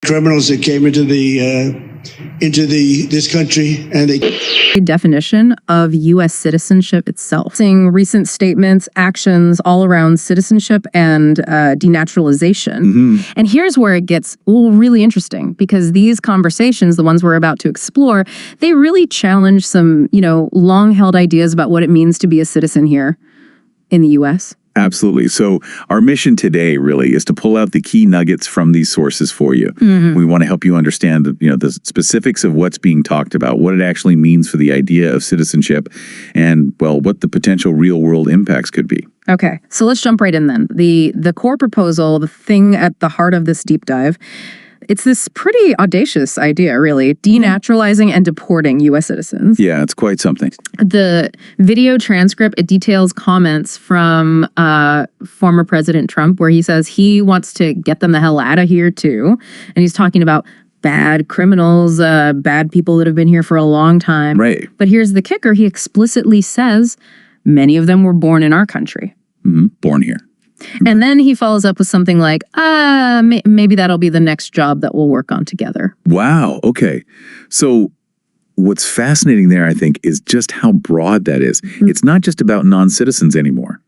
criminals that came into this country, and they definition of U.S. citizenship itself. Seeing recent statements, actions all around citizenship and denaturalization. And here's where it gets really interesting, because these conversations, the ones we're about to explore, they really challenge some, long-held ideas about what it means to be a citizen here in the U.S. Absolutely. So our mission today really is to pull out the key nuggets from these sources for you. We want to help you understand the specifics of what's being talked about, what it actually means for the idea of citizenship, and, well, what the potential real-world impacts could be. Okay, so let's jump right in then. The core proposal, the thing at the heart of this deep dive, it's this pretty audacious idea, really, denaturalizing and deporting U.S. citizens. Yeah, it's quite something. The video transcript, it details comments from former President Trump, where he says he wants to get them the hell out of here, too. And he's talking about bad criminals, bad people that have been here for a long time. Right. But here's the kicker. He explicitly says many of them were born in our country. Born here. And then he follows up with something like, maybe that'll be the next job that we'll work on together. Wow. Okay. So what's fascinating there, I think, is just how broad that is. It's not just about non-citizens anymore.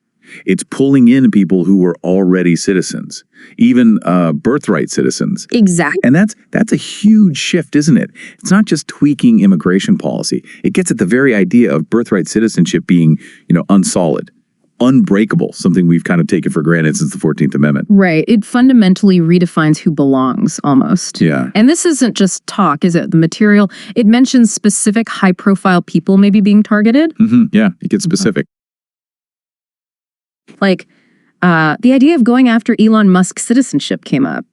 It's pulling in people who were already citizens, even birthright citizens. Exactly. And that's a huge shift, isn't it? It's not just tweaking immigration policy. It gets at the very idea of birthright citizenship being, unsolid, unbreakable, something we've kind of taken for granted since the 14th Amendment. Right. It fundamentally redefines who belongs, almost. Yeah. And this isn't just talk, is it? The material, it mentions specific high-profile people maybe being targeted. Yeah, it gets specific. Like, the idea of going after Elon Musk's citizenship came up.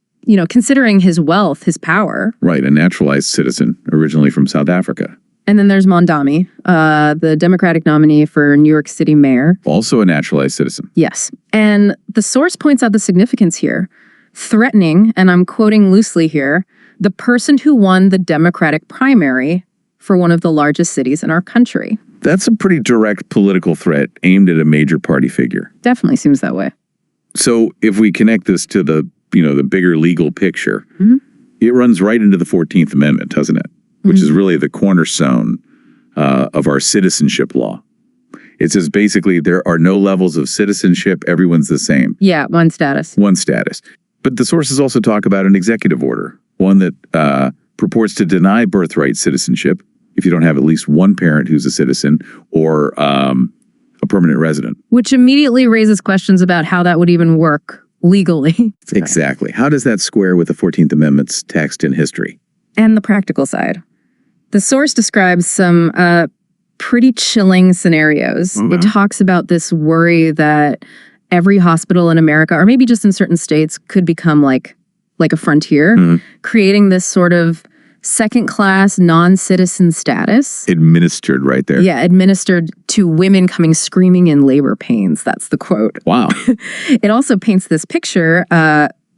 Considering his wealth, his power. Right, a naturalized citizen, originally from South Africa. And then there's Mondami, the Democratic nominee for New York City mayor. Also a naturalized citizen. Yes. And the source points out the significance here. Threatening, and I'm quoting loosely here, the person who won the Democratic primary for one of the largest cities in our country. That's a pretty direct political threat aimed at a major party figure. Definitely seems that way. So if we connect this to the bigger legal picture, it runs right into the 14th Amendment, doesn't it? Which is really the cornerstone of our citizenship law. It says basically there are no levels of citizenship. Everyone's the same. Yeah, one status. One status. But the sources also talk about an executive order, one that purports to deny birthright citizenship if you don't have at least one parent who's a citizen or a permanent resident. Which immediately raises questions about how that would even work legally. Exactly. How does that square with the 14th Amendment's text and history? And the practical side. The source describes some pretty chilling scenarios. It talks about this worry that every hospital in America, or maybe just in certain states, could become like a frontier, creating this sort of second-class non-citizen status. Administered right there. Yeah, administered to women coming screaming in labor pains. That's the quote. Wow. It also paints this picture.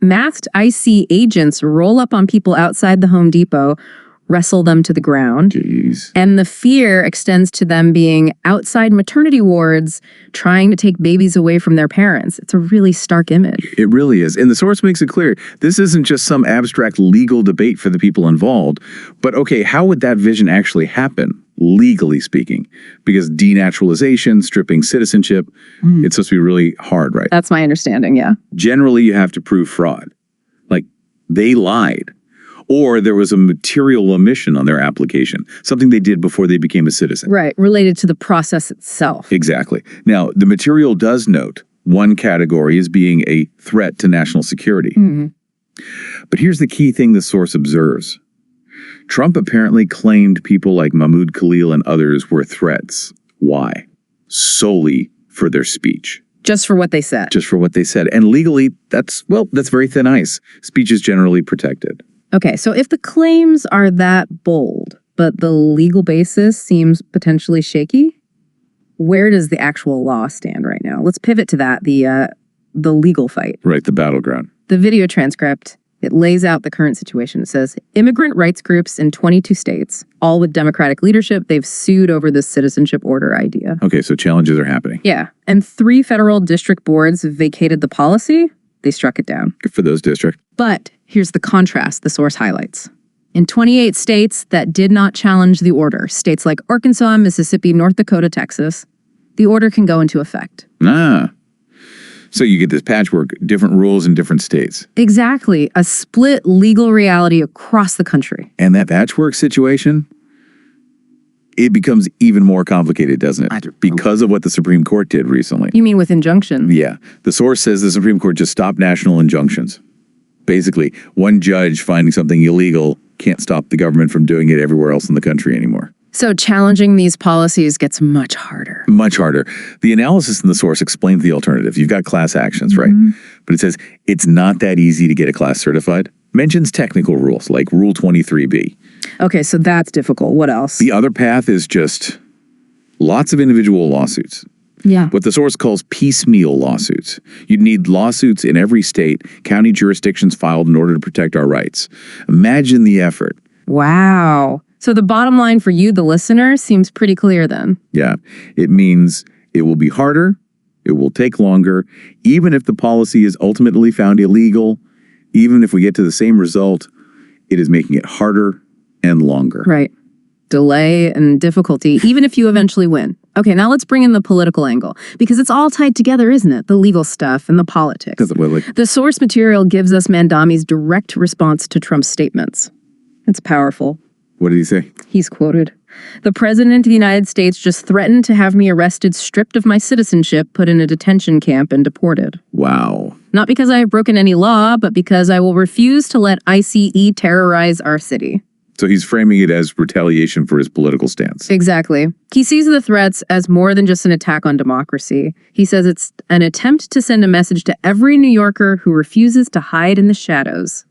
Masked IC agents roll up on people outside the Home Depot, wrestle them to the ground. Jeez. And the fear extends to them being outside maternity wards, trying to take babies away from their parents. It's a really stark image. It really is. And the source makes it clear, this isn't just some abstract legal debate for the people involved, but okay, how would that vision actually happen, legally speaking? Because denaturalization, stripping citizenship, it's supposed to be really hard, right? That's my understanding, yeah. Generally, you have to prove fraud. Like, they lied. Or there was a material omission on their application, something they did before they became a citizen. Right, related to the process itself. Exactly. Now, the material does note one category as being a threat to national security. But here's the key thing the source observes. Trump apparently claimed people like Mahmoud Khalil and others were threats. Why? Solely for their speech. Just for what they said. Just for what they said. And legally, that's very thin ice. Speech is generally protected. Okay, so if the claims are that bold, but the legal basis seems potentially shaky, where does the actual law stand right now? Let's pivot to that, the legal fight. Right, the battleground. The video transcript, it lays out the current situation. It says, immigrant rights groups in 22 states, all with Democratic leadership, they've sued over this citizenship order idea. Okay, so challenges are happening. Yeah, and 3 federal district boards vacated the policy. They struck it down. Good for those districts. But here's the contrast the source highlights. In 28 states that did not challenge the order, states like Arkansas, Mississippi, North Dakota, Texas, the order can go into effect. So you get this patchwork, different rules in different states. Exactly. A split legal reality across the country. And that patchwork situation, it becomes even more complicated, doesn't it? Because of what the Supreme Court did recently. You mean with injunctions? Yeah. The source says the Supreme Court just stopped national injunctions. Basically, one judge finding something illegal can't stop the government from doing it everywhere else in the country anymore. So challenging these policies gets much harder. Much harder. The analysis in the source explains the alternative. You've got class actions, right? But it says it's not that easy to get a class certified. Mentions technical rules like Rule 23B. Okay, so that's difficult. What else? The other path is just lots of individual lawsuits. Yeah. What the source calls piecemeal lawsuits. You'd need lawsuits in every state, county jurisdictions filed in order to protect our rights. Imagine the effort. Wow. So the bottom line for you, the listener, seems pretty clear then. Yeah. It means it will be harder, it will take longer, even if the policy is ultimately found illegal, even if we get to the same result, it is making it harder and longer. Right. Delay and difficulty, even if you eventually win. Okay, now let's bring in the political angle, because it's all tied together, isn't it? The legal stuff and the politics. The source material gives us Mandami's direct response to Trump's statements. It's powerful. What did he say? He's quoted, "The President of the United States just threatened to have me arrested, stripped of my citizenship, put in a detention camp, and deported. Wow. Not because I have broken any law, but because I will refuse to let ICE terrorize our city." So he's framing it as retaliation for his political stance. Exactly. He sees the threats as more than just an attack on democracy. He says it's an attempt to send a message to every New Yorker who refuses to hide in the shadows.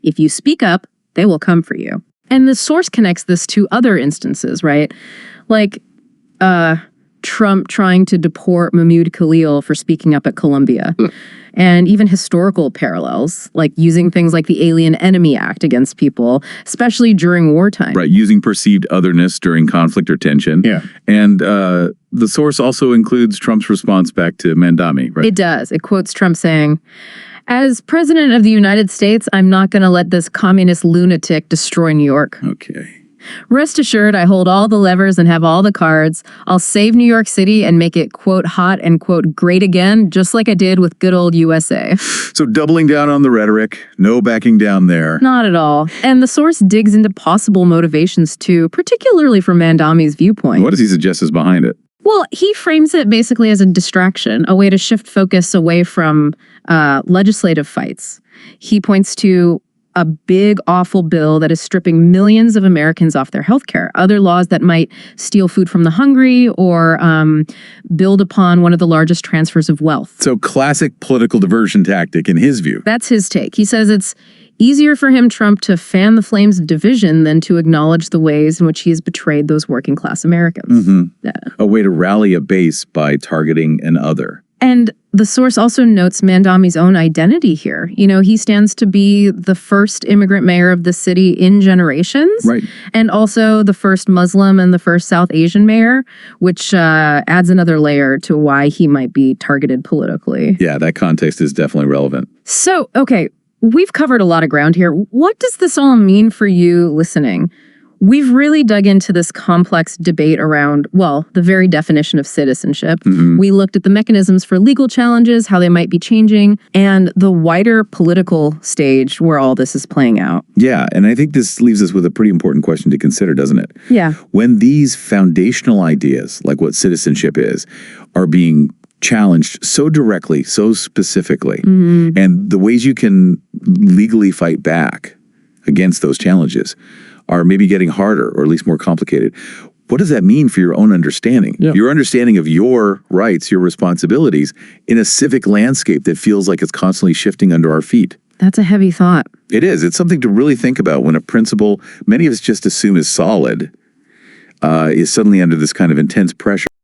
If you speak up, they will come for you. And the source connects this to other instances, right? Like Trump trying to deport Mahmoud Khalil for speaking up at Columbia. And even historical parallels, like using things like the Alien Enemy Act against people, especially during wartime. Right, using perceived otherness during conflict or tension. Yeah. And the source also includes Trump's response back to Mandami, right? It does. It quotes Trump saying, "As president of the United States, I'm not going to let this communist lunatic destroy New York. Okay. Rest assured, I hold all the levers and have all the cards. I'll save New York City and make it, quote, hot and, quote, great again, just like I did with good old USA. So doubling down on the rhetoric, no backing down there. Not at all. And the source digs into possible motivations, too, particularly from Mandami's viewpoint. What does he suggest is behind it? Well, he frames it basically as a distraction, a way to shift focus away from legislative fights. He points to a big, awful bill that is stripping millions of Americans off their health care, other laws that might steal food from the hungry or build upon one of the largest transfers of wealth. So classic political diversion tactic in his view. That's his take. He says it's easier for him, Trump, to fan the flames of division than to acknowledge the ways in which he has betrayed those working class Americans. Yeah. A way to rally a base by targeting an other. And the source also notes Mandami's own identity here. You know, he stands to be the first immigrant mayor of the city in generations. Right. And also the first Muslim and the first South Asian mayor, which adds another layer to why he might be targeted politically. Yeah, that context is definitely relevant. So, okay, we've covered a lot of ground here. What does this all mean for you listening? We've really dug into this complex debate around, well, the very definition of citizenship. We looked at the mechanisms for legal challenges, how they might be changing, and the wider political stage where all this is playing out. Yeah, and I think this leaves us with a pretty important question to consider, doesn't it? Yeah. When these foundational ideas, like what citizenship is, are being challenged so directly, so specifically, and the ways you can legally fight back against those challenges are maybe getting harder or at least more complicated. What does that mean for your own understanding? Yeah. Your understanding of your rights, your responsibilities in a civic landscape that feels like it's constantly shifting under our feet. That's a heavy thought. It is. It's something to really think about when a principle many of us just assume is solid is suddenly under this kind of intense pressure.